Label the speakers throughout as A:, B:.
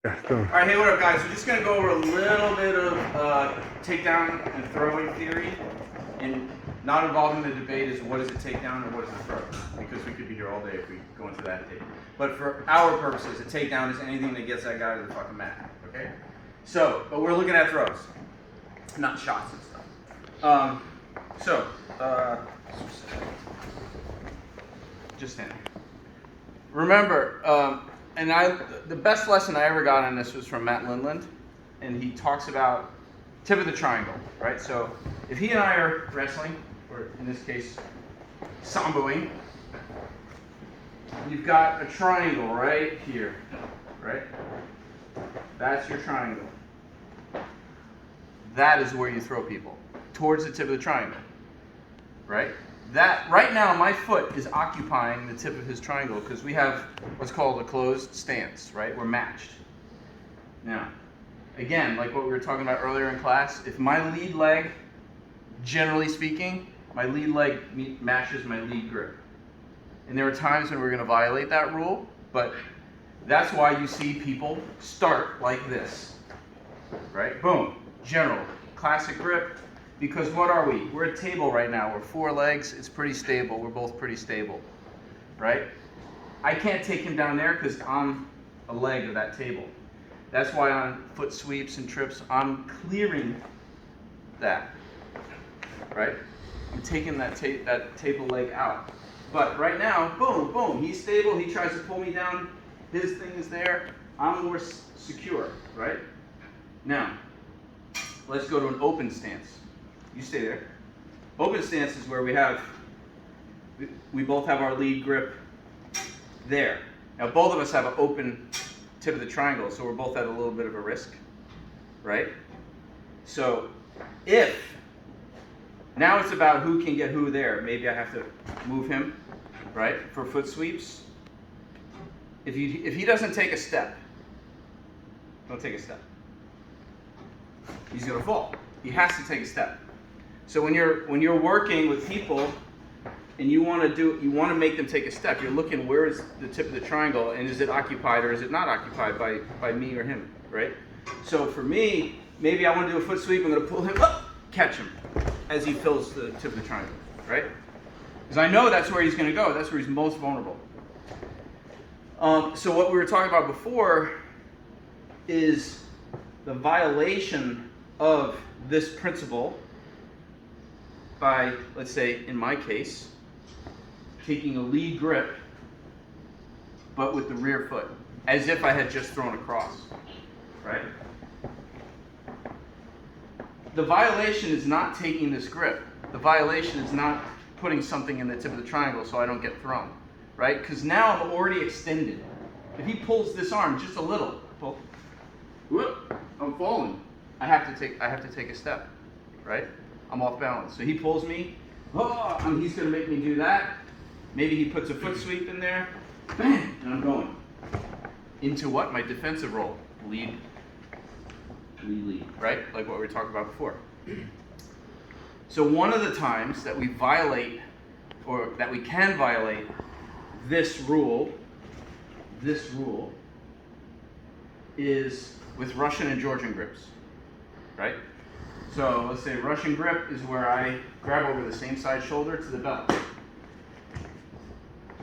A: All right, hey, what up, guys? We're just going to go over a little bit of takedown and throwing theory, and not involved in the debate is what is a takedown and what is a throw, because we could be here all day if we go into that debate. But for our purposes, a takedown is anything that gets that guy to the fucking mat, okay? So, but we're looking at throws, not shots and stuff. Just stand. Remember, the best lesson I ever got on this was from Matt Lindland, and he talks about tip of the triangle, right? So if he and I are wrestling, or in this case, samboing, you've got a triangle right here, right? That's your triangle. That is where you throw people, towards the tip of the triangle, right? That right now my foot is occupying the tip of his triangle because we have what's called a closed stance, right? We're matched. Now, again, like what we were talking about earlier in class, if my lead leg, generally speaking, my lead leg matches my lead grip. And there are times when we're going to violate that rule, but that's why you see people start like this, right? Boom, general, classic grip. Because what are we? We're a table right now. We're four legs. It's pretty stable. We're both pretty stable, right? I can't take him down there because I'm a leg of that table. That's why on foot sweeps and trips, I'm clearing that, right? I'm taking that table leg out. But right now, boom, boom, he's stable. He tries to pull me down. His thing is there. I'm more secure, right? Now, let's go to an open stance. You stay there. Open stance is where we both have our lead grip there. Now both of us have an open tip of the triangle, so we're both at a little bit of a risk, right? So now it's about who can get who there. Maybe I have to move him, right, for foot sweeps. If he doesn't take a step, don't take a step. He's gonna fall. He has to take a step. So when you're working with people and you want to make them take a step, you're looking where is the tip of the triangle and is it occupied or is it not occupied by me or him, right? So for me, maybe I want to do a foot sweep. I'm going to pull him up, catch him as he fills the tip of the triangle, right? Because I know that's where he's going to go. That's where he's most vulnerable. So what we were talking about before is the violation of this principle by, let's say, in my case, taking a lead grip, but with the rear foot, as if I had just thrown across, right? The violation is not taking this grip. The violation is not putting something in the tip of the triangle so I don't get thrown, right? Because now I'm already extended. If he pulls this arm just a little, I'm falling. I have to take a step, right? I'm off balance. So he pulls me, and he's going to make me do that. Maybe he puts a foot sweep in there, bam, and I'm going. Into what? My defensive role. Lead, right? Like what we were talking about before. So one of the times that we violate, or that we can violate this rule is with Russian and Georgian grips, right? So let's say Russian grip is where I grab over the same side shoulder to the belt.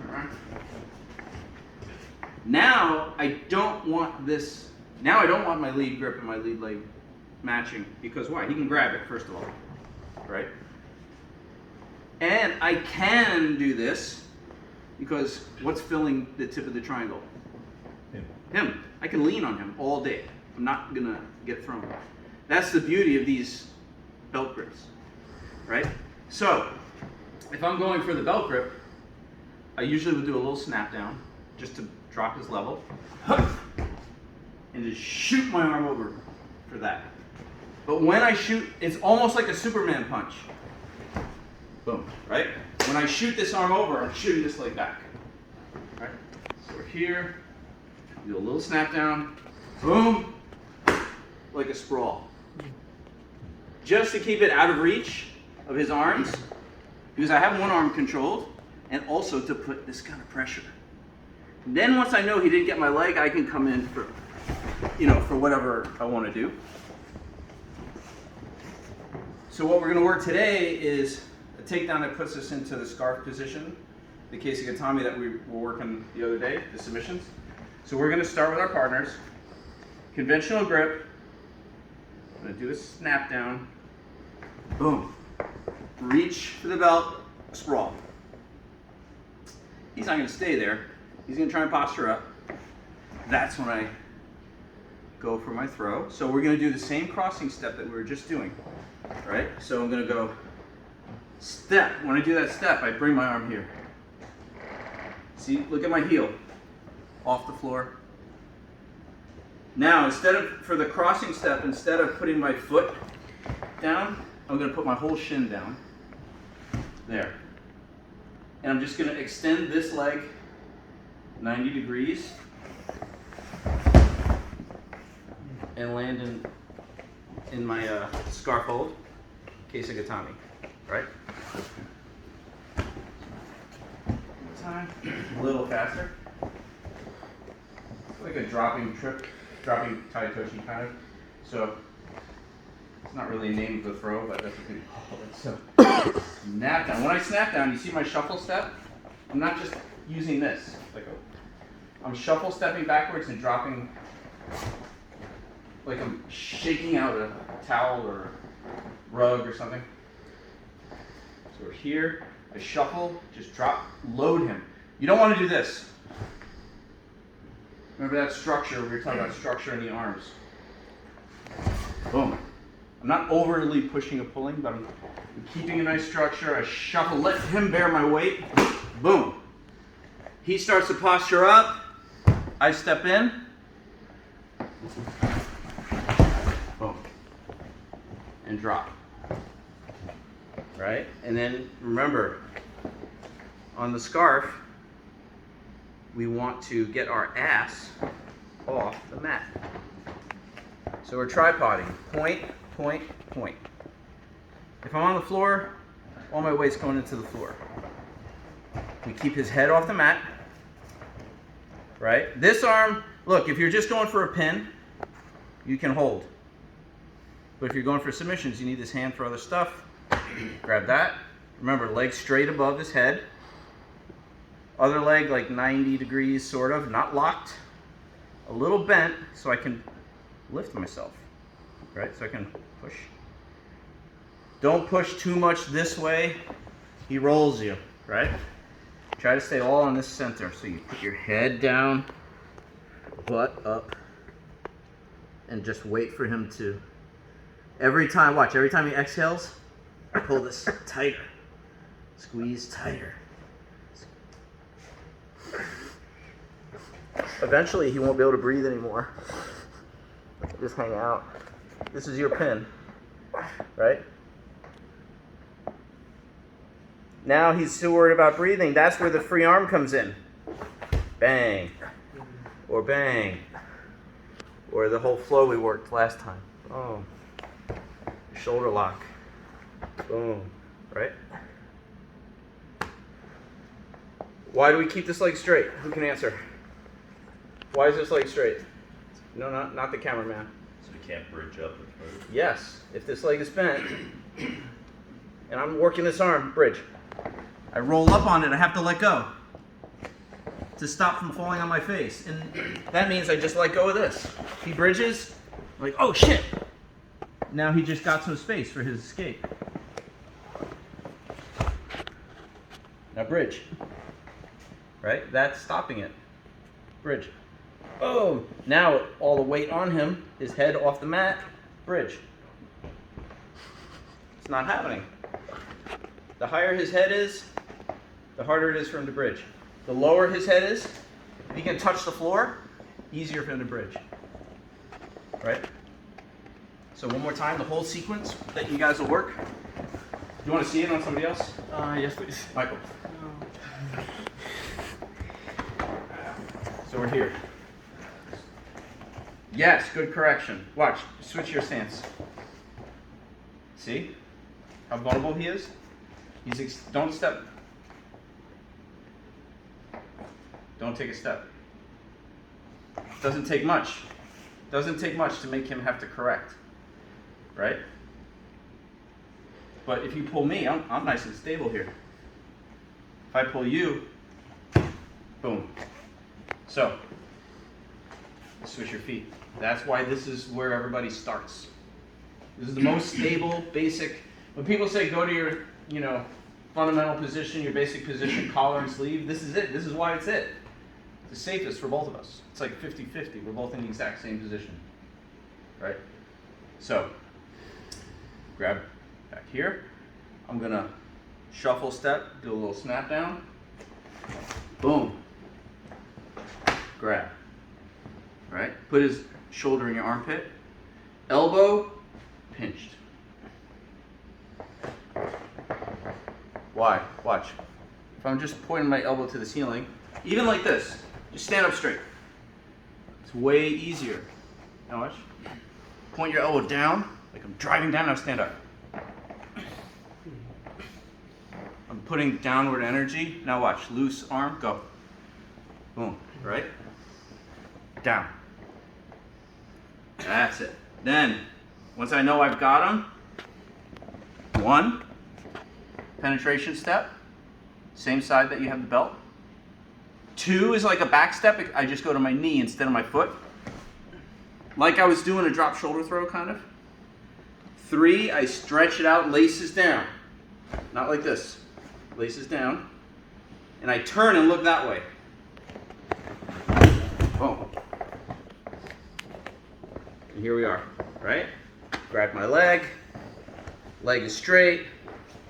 A: Right. Now I don't want my lead grip and my lead leg matching, because why? He can grab it, first of all, right? And I can do this because what's filling the tip of the triangle? Him. I can lean on him all day. I'm not gonna get thrown. That's the beauty of these belt grips, right? So, if I'm going for the belt grip, I usually would do a little snap down just to drop his level, and just shoot my arm over for that. But when I shoot, it's almost like a Superman punch. Boom, right? When I shoot this arm over, I'm shooting this leg back, right? So we're here, do a little snap down, boom, like a sprawl. Just to keep it out of reach of his arms, because I have one arm controlled, and also to put this kind of pressure. And then once I know he didn't get my leg, I can come in for for whatever I want to do. So what we're going to work today is a takedown that puts us into the scarf position, the Keisugatami that we were working the other day, the submissions. So we're going to start with our partners. Conventional grip. I'm going to do a snap down. Boom. Reach for the belt, sprawl. He's not going to stay there. He's going to try and posture up. That's when I go for my throw. So we're going to do the same crossing step that we were just doing. Right? So I'm going to go step. When I do that step, I bring my arm here. See, look at my heel off the floor. Now, for the crossing step, instead of putting my foot down, I'm going to put my whole shin down. There. And I'm just going to extend this leg 90 degrees and land in my scarf hold, Keisugatami, right? Time, a little faster. It's like a dropping taitoshi kind of. So it's not really a name of the throw, but that's what we call it. So snap down. When I snap down, you see my shuffle step? I'm not just using this. I'm shuffle stepping backwards and dropping, like I'm shaking out a towel or a rug or something. So we're here, I shuffle, just drop, load him. You don't want to do this. Remember that structure, we were talking about structure in the arms. Boom. I'm not overly pushing or pulling, but I'm keeping a nice structure. I shuffle, let him bear my weight. Boom. He starts to posture up. I step in. Boom. And drop. Right? And then remember, on the scarf, we want to get our ass off the mat. So we're tripoding. Point, point, point. If I'm on the floor, all my weight's going into the floor. We keep his head off the mat. Right? This arm, look, if you're just going for a pin, you can hold. But if you're going for submissions, you need this hand for other stuff. Grab that. Remember, leg straight above his head. Other leg like 90 degrees, sort of, not locked. A little bent so I can lift myself. Right? So I can push. Don't push too much this way. He rolls you. Right? Try to stay all in this center. So you put your head down, butt up, and just wait for him to, every time he exhales, pull this tighter. Squeeze tighter. Eventually he won't be able to breathe anymore. Just hang out. This is your pin, right? Now he's still worried about breathing. That's where the free arm comes in. Bang. Or bang. Or the whole flow we worked last time. Oh. Shoulder lock. Boom. Right? Why do we keep this leg straight? Who can answer? Why is this leg straight? No, not the cameraman.
B: So we can't bridge up and move?
A: Yes. If this leg is bent, and I'm working this arm, bridge. I roll up on it, I have to let go to stop from falling on my face. And that means I just let go of this. He bridges, I'm like, oh shit! Now he just got some space for his escape. Now bridge. Right? That's stopping it. Bridge. Boom! Now all the weight on him, his head off the mat, bridge. It's not happening. The higher his head is, the harder it is for him to bridge. The lower his head is, if he can touch the floor, easier for him to bridge. Right? So one more time, the whole sequence that you guys will work. Do you want to see it on somebody else?
C: Yes, please.
A: Michael. So we're here. Yes, good correction. Watch, switch your stance. See how vulnerable he is? Don't step. Don't take a step. Doesn't take much. Doesn't take much to make him have to correct, right? But if you pull me, I'm nice and stable here. If I pull you, boom. So, switch your feet. That's why this is where everybody starts. This is the most stable, basic. When people say go to your, fundamental position, your basic position, collar and sleeve, this is it. This is why it's it. It's the safest for both of us. It's like 50-50. We're both in the exact same position, right? So, grab back here. I'm gonna shuffle step, do a little snap down. Boom. Grab. Right? Put his shoulder in your armpit. Elbow pinched. Why? Watch. If I'm just pointing my elbow to the ceiling, even like this, just stand up straight. It's way easier. Now watch. Point your elbow down, like I'm driving down, now stand up. I'm putting downward energy. Now watch. Loose arm, go. Boom. Right? Down. That's it. Then, once I know I've got him, 1, penetration step, same side that you have the belt. 2 is like a back step. I just go to my knee instead of my foot. Like I was doing a drop shoulder throw, kind of. 3, I stretch it out, laces down. Not like this. Laces down. And I turn and look that way. Boom. And here we are, right? Grab my leg. Leg is straight.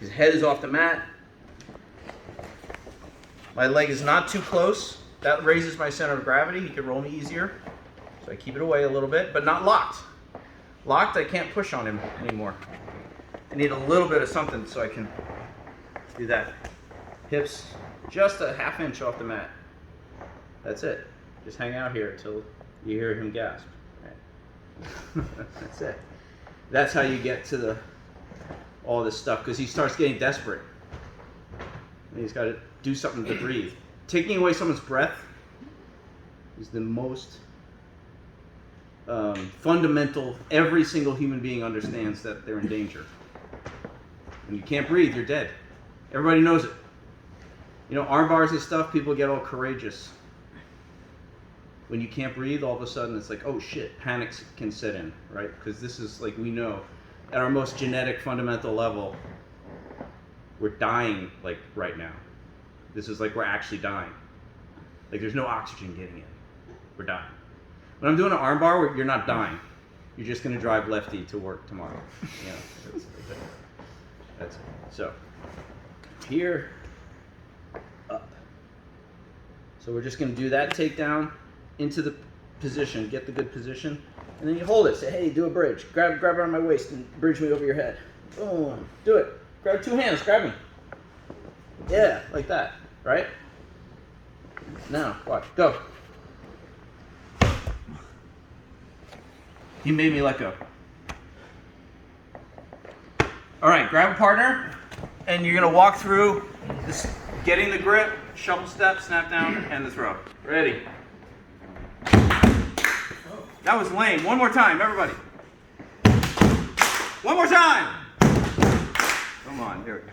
A: His head is off the mat. My leg is not too close. That raises my center of gravity. He can roll me easier. So I keep it away a little bit, but not locked. Locked, I can't push on him anymore. I need a little bit of something so I can do that. Hips just a ½ inch off the mat. That's it. Just hang out here until you hear him gasp. Right. That's it. That's how you get to all this stuff, because he starts getting desperate. And he's got to do something to breathe. Taking away someone's breath is the most fundamental. Every single human being understands that they're in danger. When you can't breathe, you're dead. Everybody knows it. Arm bars and stuff, people get all courageous. When you can't breathe, all of a sudden it's like, oh shit, panic can set in, right? Because this is like, we know, at our most genetic fundamental level, we're dying like right now. This is like we're actually dying. Like there's no oxygen getting in. We're dying. When I'm doing an arm bar, you're not dying. You're just going to drive lefty to work tomorrow. That's it. So, here, up. So we're just going to do that takedown into the position, get the good position, and then you hold it. Say, hey, do a bridge. Grab it around my waist and bridge me over your head. Boom. Do it. Grab 2 hands. Grab me. Yeah, like that. Right? Now, watch. Go. He made me let go. All right, grab a partner, and you're gonna walk through this, getting the grip, shuffle step, snap down, and the throw. Ready? That was lame. One more time, everybody. One more time. Come on, here we go.